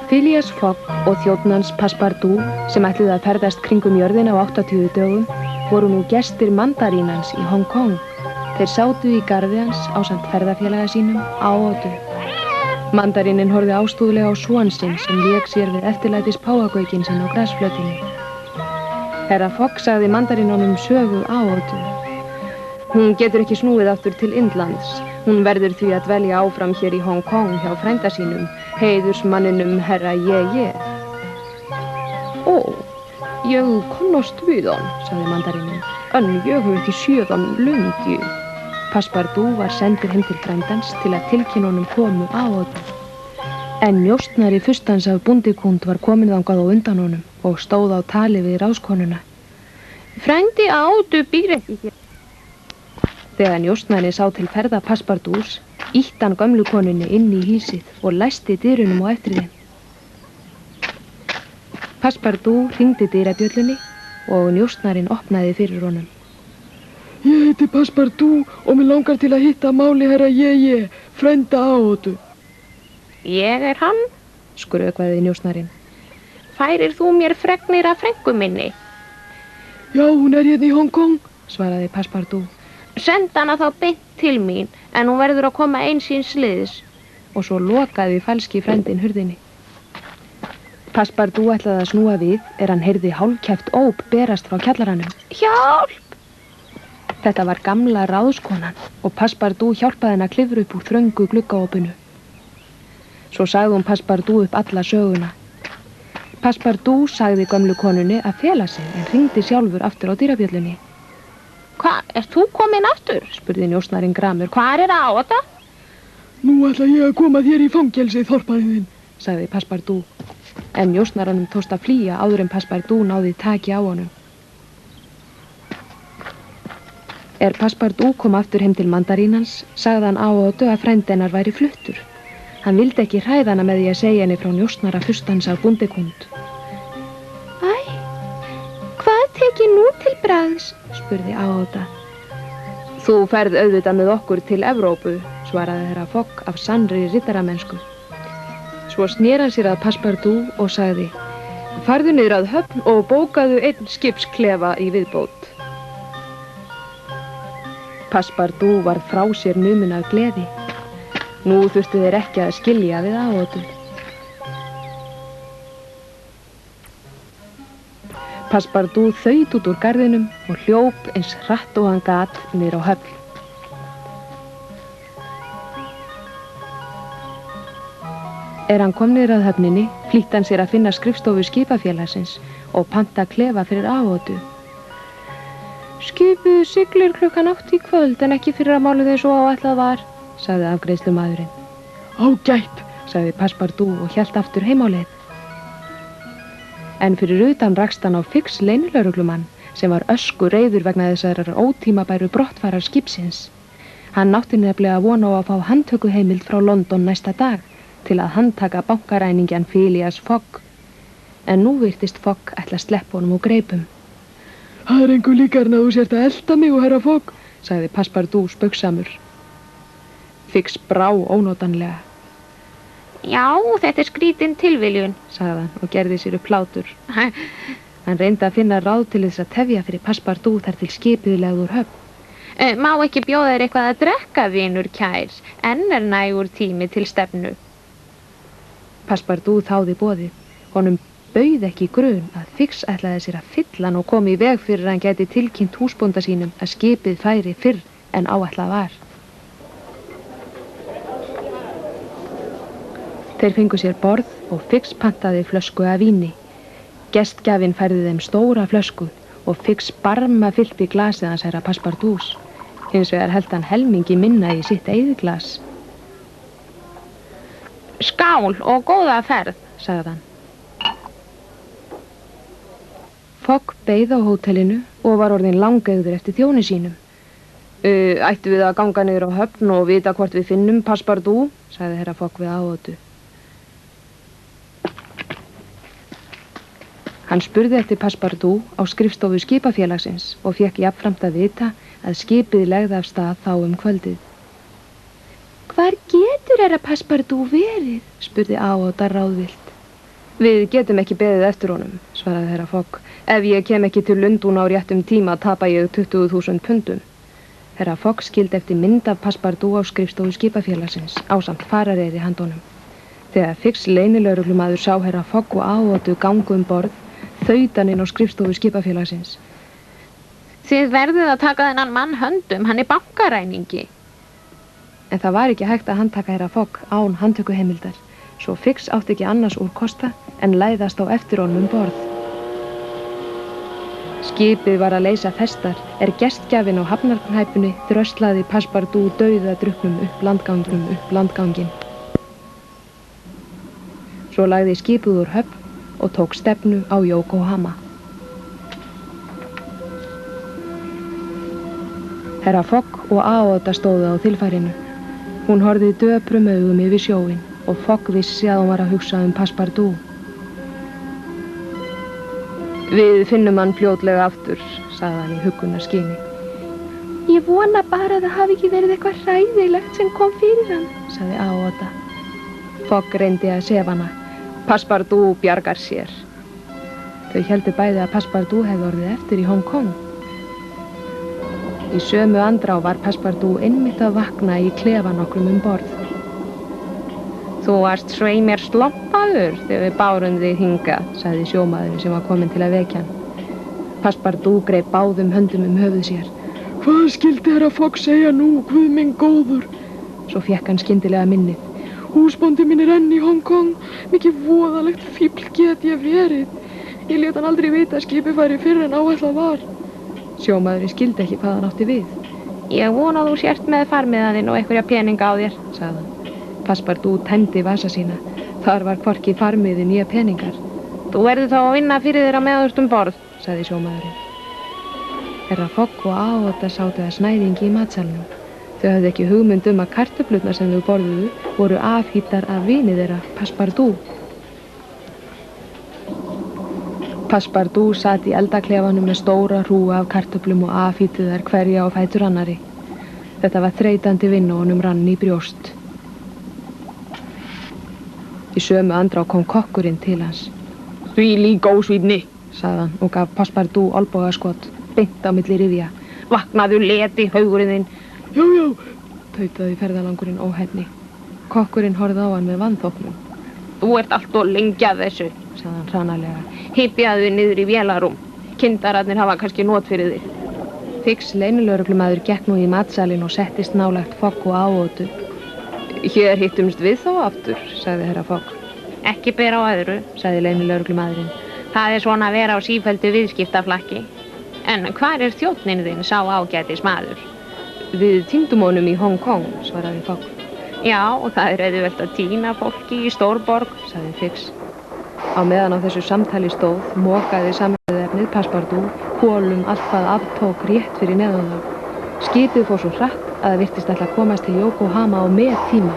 Phileas Fogg og þjónn hans Passepartout, sem ætluðu að ferðast kringum jörðina á 80 dögum, voru nú gestir mandarínans í Hong Kong. Þeir sátu í garði hans ásamt ferðafélaga sínum Aotu. Mandaríninn horfði ástúðlega á son sinn sem lék sér við eftirlætis páfagaukinn sinn á grasflötinni. Herra Fogg sagði mandarínunum sögu Aotu. Hún getur ekki snúið aftur til Indlands. Hún verður því að dvelja áfram hér í Hong Kong hjá frænda sínum, heiðursmanninum herra Ye. Ó, ég kannast við hann, sagði mandaríninn, en ég hef ekki séð hann lengi. Passepartout var sendur heim til frændans til að tilkynna honum komu Aotu. En njósnari fustans af bóndikúnd var komin þangað á undan honum og stóð á tali við ráðskonuna. Frændi Aotu býr ekki hér. Þegar njósnari sá til ferða Passepartouts, ýtti hann gömlu konunni inn í hýsið og læsti dyrunum á eftir þeim. Passepartout hringdi dyrabjöllunni og njósnarinn opnaði fyrir honum. Ég heiti Passepartout og mig langar til að hitta máli herra Ye, frænda Aotu. Ég hann, skrökvaði njósnarinn. Færir þú mér fregnir af frængu minni? Já, hún hérna í Hong Kong, svaraði Passepartout. Send hana þá beint til mín, en hún verður að koma eins síns liðs. Og svo lokaði falski frændin hurðinni. Passepartout ætlaði að snúa við hann heyrði hálfkæft óp berast frá kjallaranum. Hjálp! Þetta var gamla ráðskonan og Passepartout hjálpaði henni að klifra upp úr þröngu gluggaopinu. Svo sagði hún Passepartout upp alla söguna. Passepartout sagði gömlu konunni að fela sig en hringdi sjálfur aftur á dyrabjöllunni. Hvað, ert þú komin aftur? Spurði njósnarinn gramur. Hvar Aota? Nú ætla ég að koma þér í fangelsi, þorparinn, sagði Passepartout. En njósnaranum tókst að flýja áður en Passepartout náði taki á honum. Passepartout kom aftur heim til mandarínans, sagði hann Aotu að frændi hennar væri fluttur. Hann vildi ekki hræða hana með því að segja henni frá njósnara fustans af bóndikúnd. Tekið nú til bragðs, spurði Aota. Þú ferð auðvitað með okkur til Evrópu, svaraði herra Fogg af sannri riddaramennsku. Svo snér hann sér að Passepartout og sagði: Farðu niður að höfn og bókaðu einn skipsklefa í viðbót. Passepartout var frá sér numin af gleði. Nú þurftu þeir ekki að skilja við Aotu. Passepartout þaut út úr garðinum og hljóp eins hratt og hann gat niður á höfn. Hann kom niður að höfninni, flýtti hann sér að finna skrifstofu skipafélagsins og panta klefa fyrir Aotu. Skipið siglir klukkan 8 í kvöld en ekki fyrir að málu þess og áætlað var, sagði afgreiðslumaðurinn. Ágætt, sagði Passepartout og hélt aftur heim á leið. En fyrir utan rakst hann á Fix leynilögreglumann sem var öskureiður vegna þessarar ótímabæru brottfarar skipsins. Hann átti nefnilega von á að fá handtökuheimild frá London næsta dag til að handtaka bankaræningjan Phileas Fogg. En nú virtist Fogg ætla að sleppa honum úr greipum. Það engu líkar en að þú sért að elta mig og herra Fogg, sagði Passepartout spaugsamur. Fix brá ónotanlega. Já, þetta skrítin tilviljun, sagði hann og gerði sér upp hlátur. Hann reyndi að finna ráð til þess að tefja fyrir Passepartout þar til skipið legði úr höfn. Má ekki bjóða þér eitthvað að drekka, vinur kær, enn nægur tími til stefnu. Passepartout þáði boðið. Honum bauð ekki grun að Fix ætlaði sér að fylla hann og kom í veg fyrir hann gæti tilkynnt húsbónda sínum að skipið færi fyrr en áætlað var. Þeir fengu sér borð og Fix pantaði flösku af víni. Gestgjafinn færði þeim stóra flösku og Fix barma fyllti glasið hans herra Passepartouts. Hins vegar held hann helmingi minna í sitt eigið glas. Skál og góða ferð, sagði hann. Fogg beið á hótelinu og var orðinn langeygður eftir þjóni sínum. Ættu við að ganga niður á höfn og vita hvort við finnum Passepartout, sagði herra Fogg við Aotu. Hann spurði eftir Passepartout á skrifstofu skipafélagsins og fékk jafnframt að vita að skipið legði af stað þá kvöldið. Hvar getur herra Passepartout verið? Spurði Aota ráðvillt. Við getum ekki beðið eftir honum, svaraði herra Fogg. Ef ég kem ekki til Lundún á réttum tíma tapa ég 20.000 pundum. Herra Fogg skildi eftir mynd af Passepartout á skrifstofu skipafélagsins ásamt farareyri handónum. Þegar Fix leynilögreglumaður sá herra Fogg og Áotu gangu borð, þaut hann inn á skrifstofu skipafélagsins. Þið verðið að taka þennan mann höndum, hann er bankaræningi. En það var ekki hægt að handtaka herra Fogg án handtökuheimildar, svo Fix átti ekki annars úrkosta en læðast á eftir honum borð. Skipið var að leysa festar gestgjafinn á hafnarhæpunni dröslaði Passepartout dauða drukknum upp landganginn. Svo lagði skipið úr höfn og tók stefnu á Yokohama. Herra Fogg og Aota stóðu á þilfærinu. Hún horfði döprum augum yfir sjóinn og Fogg vissi að hún var að hugsa Passepartout. Við finnum hann fljótlega aftur, sagði hann í huggunarskyni. Ég vona bara að það hafi ekki verið eitthvað hræðilegt sem kom fyrir hann, sagði Aota. Fogg reyndi að sefa hana. Passepartout bjargar sér. Þau héldu bæði að Passepartout hefði orðið eftir í Hong Kong. Í sömu andrá var Passepartout einmitt að vakna í klefa nokkrum borð. Þú varst svei mér sloppaður þegar við bárum þig hingað, sagði sjómaðurinn sem var kominn til að vekja hann. Passepartout greip báðum höndum höfuð sér. Hvað skildi herra Fogg segja nú, Guð minn góður? Svo fékk hann skyndilega minnið. Húsbóndi minn enn í Hong Kong. Mikið voðalegt fífl get ég verið. Ég lét hann aldrei vita að skipið færi fyrr en áætlað var. Sjómaðurinn skildi ekki hvað hann átti við. Ég vona að þú sért með farmiðaninn og einhverja peninga á þér, sagði hann. Passepartout tæmdi vasa sína. Þar var hvorki farmiði né peningar. Þú verður þá að vinna fyrir þér á meðan borð, sagði sjómaðurinn. Herra Fogg og Aota sátu að snæðingi í matsalnum. Þau höfðu ekki hugmynd að kartöflurnar sem þau borðuðu voru afhýttar af vini þeirra, Passepartout. Passepartout sat í eldaklefanum með stóra hrúga af kartöflum og afhýtti þær hverja á fætur annarri. Þetta var þreytandi vinna og honum rann í brjóst. Í sömu andrá kom kokkurinn til hans. Þvílík ósvífni, sagði hann og gaf Passepartout olnbogaskot, beint á milli rifja. Vaknaðu leti, haugurinn þinn. Já, tautaði ferðalangurinn óhefni. Kokkurinn horfði á hann með vanþóknun. Þú ert allt og lengi að þessu, sagði hann hranalega. Hypjaðu niður í vélarúm. Kindararnir hafa kannski not fyrir þig. Fix leynilögreglumaður gekk nú í matsalinn og settist nálægt Fogg og Aotu. Hér hittumst við þá aftur, sagði herra Fogg. Ekki bera á öðru, sagði leynilögreglumaðurinn. Það svona að vera á sífelldu viðskiptaflakki. En hvar þjónninn þinn, sá ágætis maður? Við týndum honum í Hong Kong, svaraði Fogg. Já, og það auðvelt að týna fólki í stórborg, sagði Fix. Á meðan á þessu samtali stóð, mokaði samræðuefnið Passepartout holum allt hvað aftók rétt fyrir neðan þá. Skipið fór svo hratt að það virtist ætla að komast til Yokohama á með tíma.